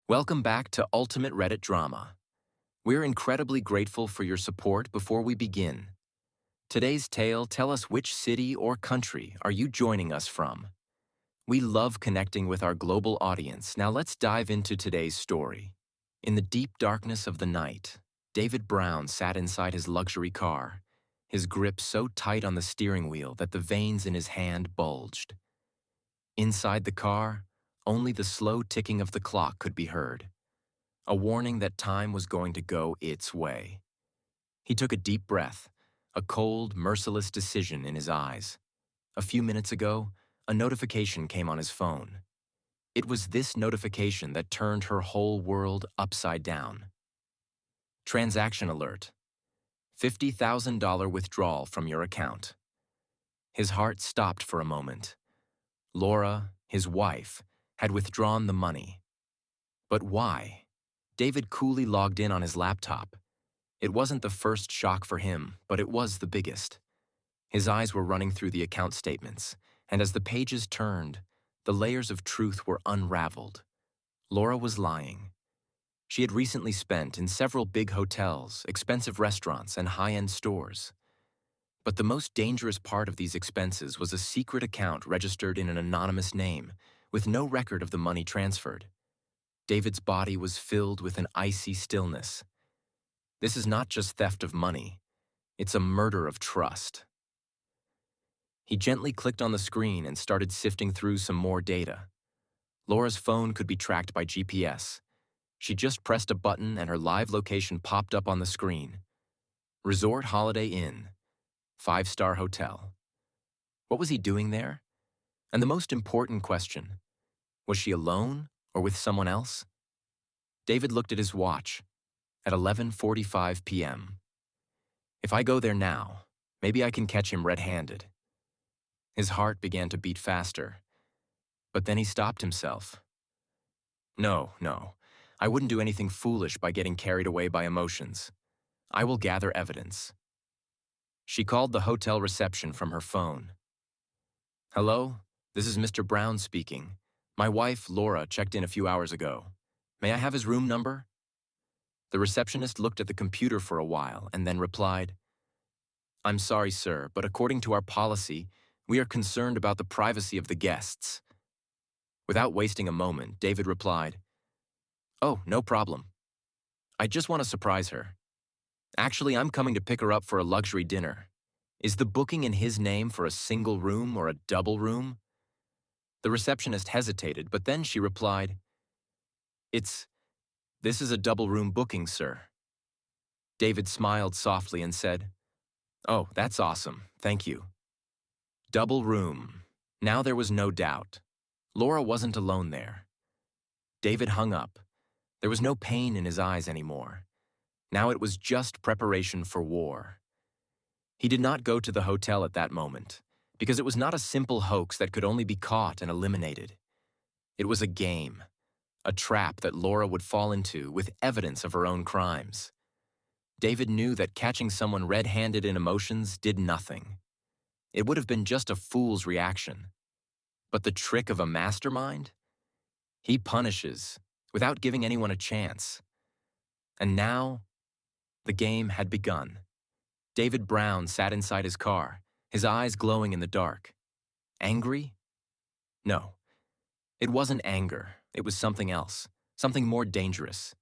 Welcome back to Ultimate Reddit Drama. We're incredibly grateful for your support. Before we begin, today's tale, tell us which city or country are you joining us from? We love connecting with our global audience. Now let's dive into today's story. In the deep darkness of the night, David Brown sat inside his luxury car, his grip so tight on the steering wheel that the veins in his hand bulged. Inside the car, only the slow ticking of the clock could be heard, a warning that time was going to go its way. He took a deep breath, a cold, merciless decision in his eyes. A few minutes ago, a notification came on his phone. It was this notification that turned her whole world upside down. Transaction alert. $50,000 withdrawal from your account. His heart stopped for a moment. Laura, his wife, had withdrawn the money. But why? David coolly logged in on his laptop. It wasn't the first shock for him, but it was the biggest. His eyes were running through the account statements, and as the pages turned, the layers of truth were unraveled. Laura was lying. She had recently spent in several big hotels, expensive restaurants, and high-end stores. But the most dangerous part of these expenses was a secret account registered in an anonymous name, with no record of the money transferred. David's body was filled with an icy stillness. This is not just theft of money, it's a murder of trust. He gently clicked on the screen and started sifting through some more data. Laura's phone could be tracked by GPS. She just pressed a button and her live location popped up on the screen. Resort Holiday Inn, 5-star hotel. What was he doing there? And the most important question, was she alone or with someone else? David looked at his watch at 11:45 p.m. If I go there now, maybe I can catch him red-handed. His heart began to beat faster, but then he stopped himself. No, I wouldn't do anything foolish by getting carried away by emotions. I will gather evidence. She called the hotel reception from her phone. Hello, this is Mr. Brown speaking. My wife, Laura, checked in a few hours ago. May I have his room number? The receptionist looked at the computer for a while and then replied, I'm sorry, sir, but according to our policy, we are concerned about the privacy of the guests. Without wasting a moment, David replied, Oh, no problem. I just want to surprise her. Actually, I'm coming to pick her up for a luxury dinner. Is the booking in his name for a single room or a double room? The receptionist hesitated, but then she replied, This is a double room booking, sir. David smiled softly and said, Oh, that's awesome, thank you. Double room. Now there was no doubt. Laura wasn't alone there. David hung up. There was no pain in his eyes anymore. Now it was just preparation for war. He did not go to the hotel at that moment, because it was not a simple hoax that could only be caught and eliminated. It was a game, a trap that Laura would fall into with evidence of her own crimes. David knew that catching someone red-handed in emotions did nothing. It would have been just a fool's reaction. But the trick of a mastermind? He punishes without giving anyone a chance. And now, the game had begun. David Brown sat inside his car, his eyes glowing in the dark. Angry? No. It wasn't anger. It was something else, something more dangerous.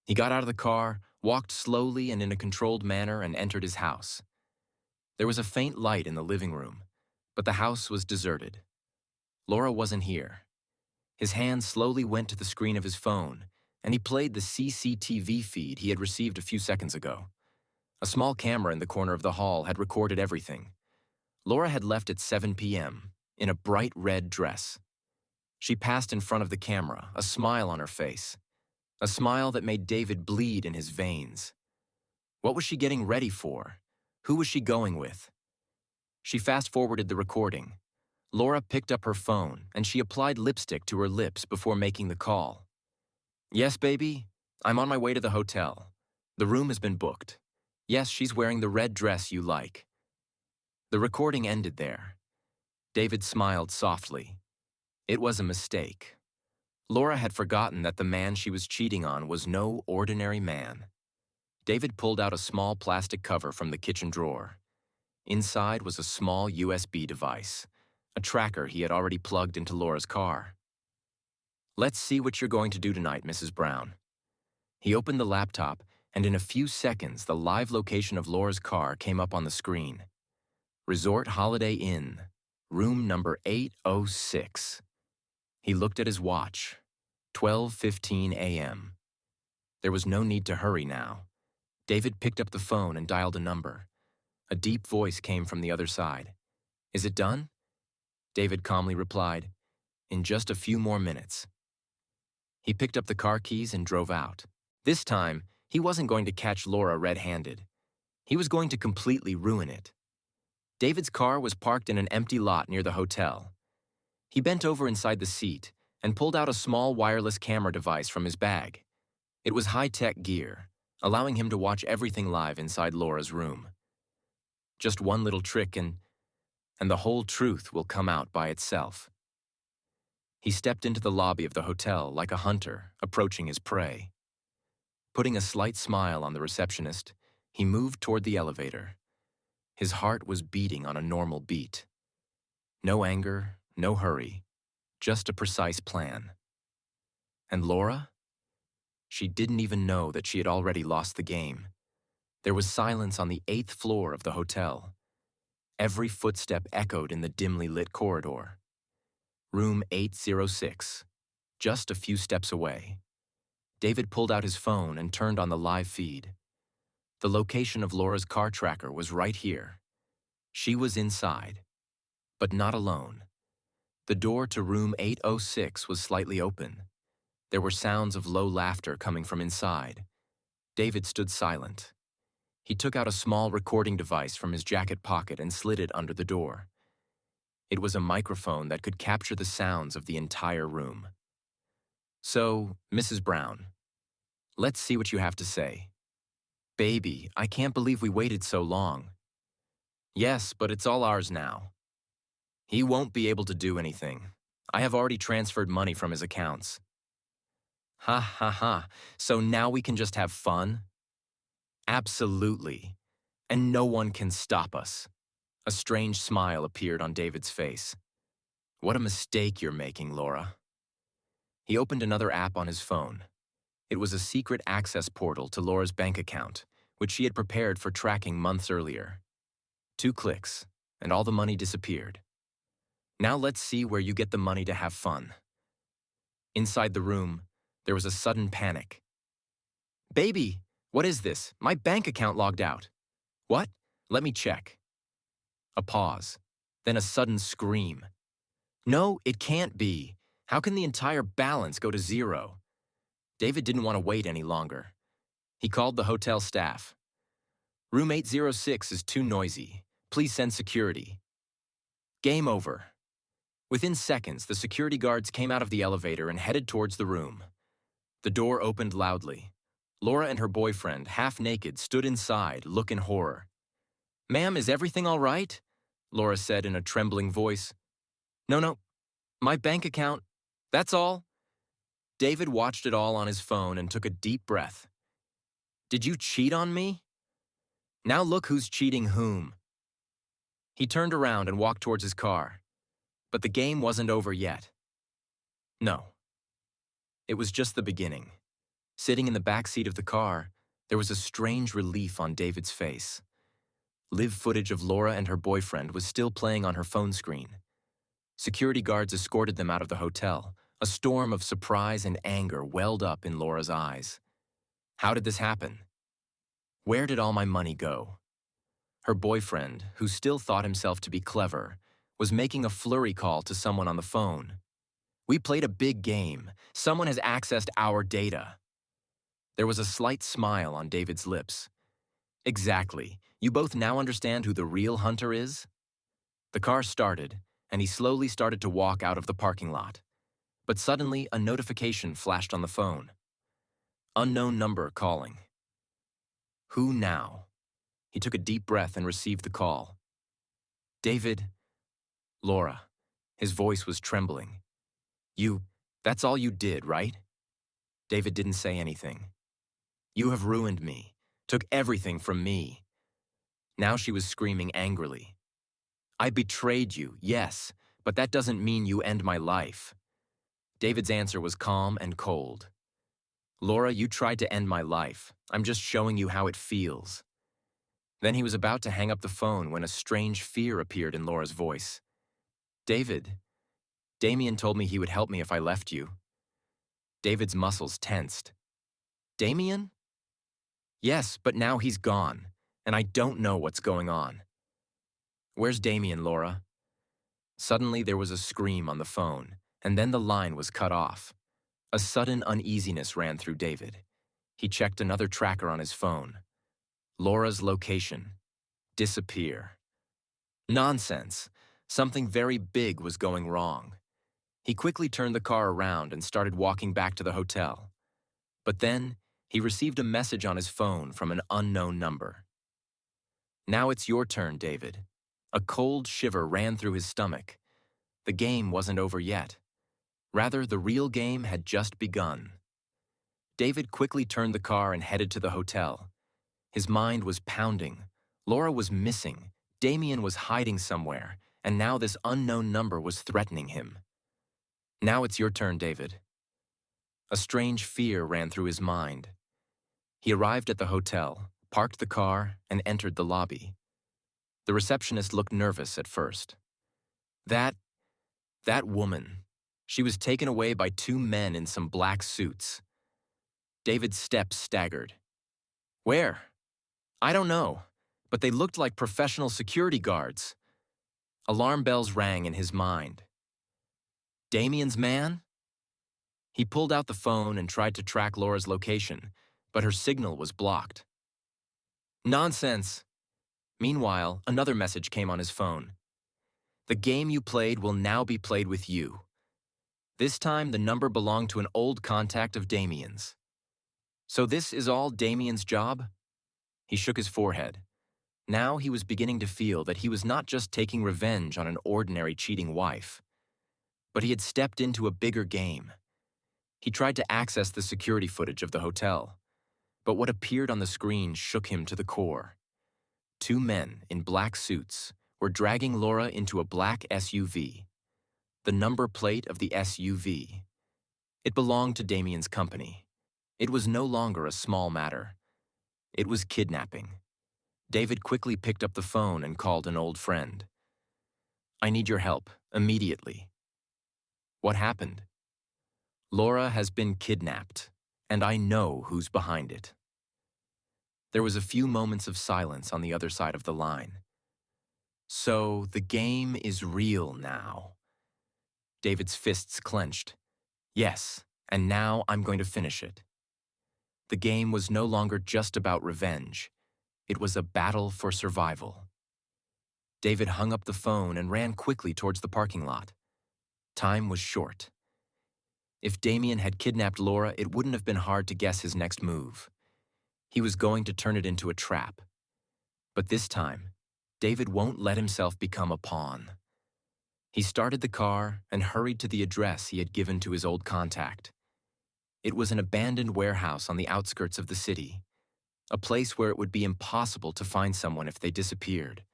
He got out of the car, walked slowly and in a controlled manner, and entered his house. There was a faint light in the living room, but the house was deserted. Laura wasn't here. His hand slowly went to the screen of his phone, and he played the CCTV feed he had received a few seconds ago. A small camera in the corner of the hall had recorded everything. Laura had left at 7 p.m. in a bright red dress. She passed in front of the camera, a smile on her face, a smile that made David bleed in his veins. What was she getting ready for? Who was she going with? She fast-forwarded the recording. Laura picked up her phone, and she applied lipstick to her lips before making the call. Yes, baby, I'm on my way to the hotel. The room has been booked. Yes, she's wearing the red dress you like. The recording ended there. David smiled softly. It was a mistake. Laura had forgotten that the man she was cheating on was no ordinary man. David pulled out a small plastic cover from the kitchen drawer. Inside was a small USB device, a tracker he had already plugged into Laura's car. "Let's see what you're going to do tonight, Mrs. Brown." He opened the laptop, and in a few seconds, the live location of Laura's car came up on the screen. Resort Holiday Inn, room number 806. He looked at his watch. 12:15 a.m. There was no need to hurry now. David picked up the phone and dialed a number. A deep voice came from the other side. "Is it done?" David calmly replied, "In just a few more minutes." He picked up the car keys and drove out. This time, he wasn't going to catch Laura red-handed. He was going to completely ruin it. David's car was parked in an empty lot near the hotel. He bent over inside the seat and pulled out a small wireless camera device from his bag. It was high-tech gear, allowing him to watch everything live inside Laura's room. Just one little trick and the whole truth will come out by itself. He stepped into the lobby of the hotel like a hunter approaching his prey. Putting a slight smile on the receptionist, he moved toward the elevator. His heart was beating on a normal beat. No anger, no hurry, just a precise plan. And Laura? She didn't even know that she had already lost the game. There was silence on the 8th floor of the hotel. Every footstep echoed in the dimly lit corridor. Room 806, just a few steps away. David pulled out his phone and turned on the live feed. The location of Laura's car tracker was right here. She was inside, but not alone. The door to room 806 was slightly open. There were sounds of low laughter coming from inside. David stood silent. He took out a small recording device from his jacket pocket and slid it under the door. It was a microphone that could capture the sounds of the entire room. "So, Mrs. Brown, let's see what you have to say." "Baby, I can't believe we waited so long." "Yes, but it's all ours now." "He won't be able to do anything. I have already transferred money from his accounts." "Ha ha ha, so now we can just have fun?" "Absolutely. And no one can stop us." A strange smile appeared on David's face. "What a mistake you're making, Laura." He opened another app on his phone. It was a secret access portal to Laura's bank account, which she had prepared for tracking months earlier. 2 clicks, and all the money disappeared. "Now let's see where you get the money to have fun." Inside the room, there was a sudden panic. "Baby, what is this? My bank account logged out." "What? Let me check." A pause, then a sudden scream. "No, it can't be. How can the entire balance go to zero?" David didn't want to wait any longer. He called the hotel staff. "Room 806 is too noisy. Please send security." Game over. Within seconds, the security guards came out of the elevator and headed towards the room. The door opened loudly. Laura and her boyfriend, half naked, stood inside, look in horror. "Ma'am, is everything all right?" Laura said in a trembling voice. No, my bank account, that's all." David watched it all on his phone and took a deep breath. "Did you cheat on me? Now look who's cheating whom." He turned around and walked towards his car. But the game wasn't over yet. No. It was just the beginning. Sitting in the back seat of the car, there was a strange relief on David's face. Live footage of Laura and her boyfriend was still playing on her phone screen. Security guards escorted them out of the hotel. A storm of surprise and anger welled up in Laura's eyes. How did this happen? Where did all my money go? Her boyfriend, who still thought himself to be clever, was making a flurry call to someone on the phone. "We played a big game. Someone has accessed our data." There was a slight smile on David's lips. "Exactly. You both now understand who the real hunter is?" The car started, and he slowly started to walk out of the parking lot. But suddenly, a notification flashed on the phone. Unknown number calling. Who now? He took a deep breath and received the call. "David." "Laura." His voice was trembling. You That's all you did, right? David didn't say anything. You have ruined me, took everything from me. Now she was screaming angrily. I betrayed you, yes, but that doesn't mean you end my life. David's answer was calm and cold. Laura, you tried to end my life. I'm just showing you how it feels. Then he was about to hang up the phone when a strange fear appeared in Laura's voice. David, Damien told me he would help me if I left you. David's muscles tensed. Damien? Yes, but now he's gone, and I don't know what's going on. Where's Damien, Laura? Suddenly there was a scream on the phone, and then the line was cut off. A sudden uneasiness ran through David. He checked another tracker on his phone. Laura's location. Disappear. Nonsense. Something very big was going wrong. He quickly turned the car around and started walking back to the hotel. But then, he received a message on his phone from an unknown number. Now it's your turn, David. A cold shiver ran through his stomach. The game wasn't over yet. Rather, the real game had just begun. David quickly turned the car and headed to the hotel. His mind was pounding. Laura was missing. Damien was hiding somewhere, and now this unknown number was threatening him. Now it's your turn, David. A strange fear ran through his mind. He arrived at the hotel, parked the car, and entered the lobby. The receptionist looked nervous at first. That woman. She was taken away by two men in some black suits. David's steps staggered. Where? I don't know, but they looked like professional security guards. Alarm bells rang in his mind. Damien's man? He pulled out the phone and tried to track Laura's location, but her signal was blocked. Nonsense! Meanwhile, another message came on his phone. The game you played will now be played with you. This time, the number belonged to an old contact of Damien's. So this is all Damien's job? He shook his forehead. Now he was beginning to feel that he was not just taking revenge on an ordinary cheating wife, but he had stepped into a bigger game. He tried to access the security footage of the hotel, but what appeared on the screen shook him to the core. Two men in black suits were dragging Laura into a black SUV. The number plate of the SUV. It belonged to Damien's company. It was no longer a small matter. It was kidnapping. David quickly picked up the phone and called an old friend. I need your help, immediately. What happened? Laura has been kidnapped, and I know who's behind it. There was a few moments of silence on the other side of the line. So the game is real now. David's fists clenched. Yes, and now I'm going to finish it. The game was no longer just about revenge. It was a battle for survival. David hung up the phone and ran quickly towards the parking lot. Time was short. If Damien had kidnapped Laura, it wouldn't have been hard to guess his next move. He was going to turn it into a trap. But this time, David won't let himself become a pawn. He started the car and hurried to the address he had given to his old contact. It was an abandoned warehouse on the outskirts of the city, a place where it would be impossible to find someone if they disappeared.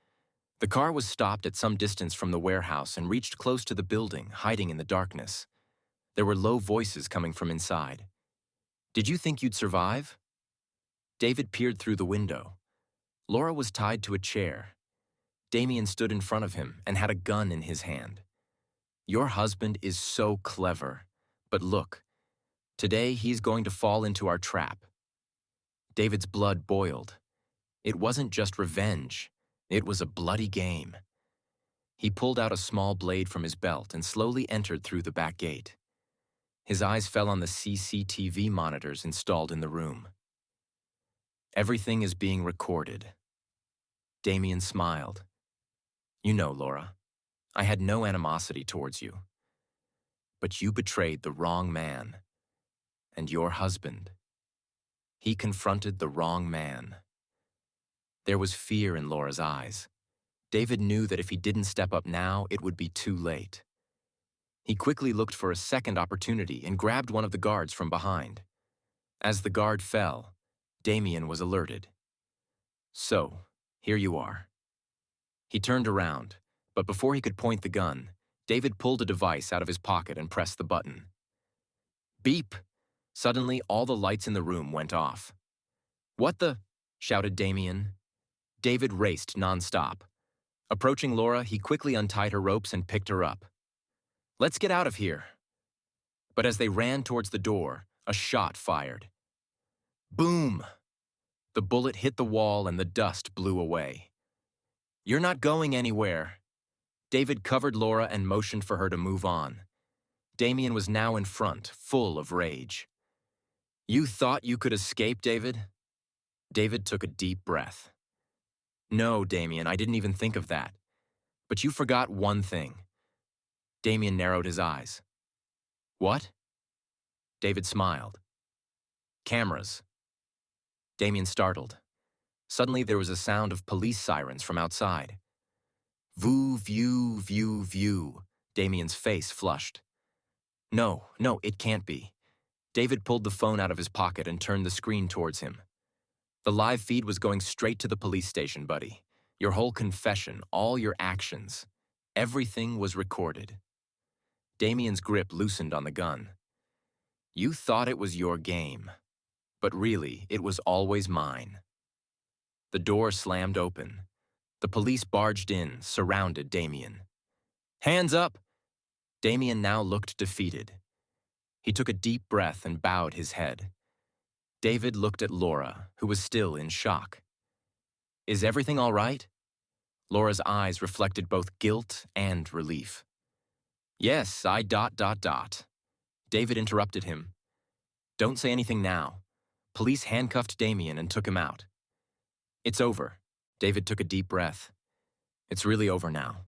The car was stopped at some distance from the warehouse and reached close to the building, hiding in the darkness. There were low voices coming from inside. Did you think you'd survive? David peered through the window. Laura was tied to a chair. Damien stood in front of him and had a gun in his hand. Your husband is so clever, but look, today he's going to fall into our trap. David's blood boiled. It wasn't just revenge. It was a bloody game. He pulled out a small blade from his belt and slowly entered through the back gate. His eyes fell on the CCTV monitors installed in the room. Everything is being recorded. Damien smiled. You know, Laura, I had no animosity towards you. But you betrayed the wrong man. And your husband. He confronted the wrong man. There was fear in Laura's eyes. David knew that if he didn't step up now, it would be too late. He quickly looked for a second opportunity and grabbed one of the guards from behind. As the guard fell, Damien was alerted. "So, here you are." He turned around, but before he could point the gun, David pulled a device out of his pocket and pressed the button. Beep! Suddenly, all the lights in the room went off. "What the?" shouted Damien. David raced nonstop. Approaching Laura, he quickly untied her ropes and picked her up. "Let's get out of here." But as they ran towards the door, a shot fired. Boom! The bullet hit the wall and the dust blew away. "You're not going anywhere." David covered Laura and motioned for her to move on. Damien was now in front, full of rage. "You thought you could escape, David?" David took a deep breath. "No, Damien, I didn't even think of that. But you forgot one thing." Damien narrowed his eyes. "What?" David smiled. "Cameras." Damien startled. Suddenly there was a sound of police sirens from outside. Voo, view, view, view. Damien's face flushed. No, it can't be." David pulled the phone out of his pocket and turned the screen towards him. "The live feed was going straight to the police station, buddy. Your whole confession, all your actions. Everything was recorded." Damien's grip loosened on the gun. "You thought it was your game, but really, it was always mine." The door slammed open. The police barged in, surrounded Damien. "Hands up!" Damien now looked defeated. He took a deep breath and bowed his head. David looked at Laura, who was still in shock. "Is everything all right?" Laura's eyes reflected both guilt and relief. "Yes, I ... David interrupted him. "Don't say anything now." Police handcuffed Damien and took him out. "It's over." David took a deep breath. "It's really over now."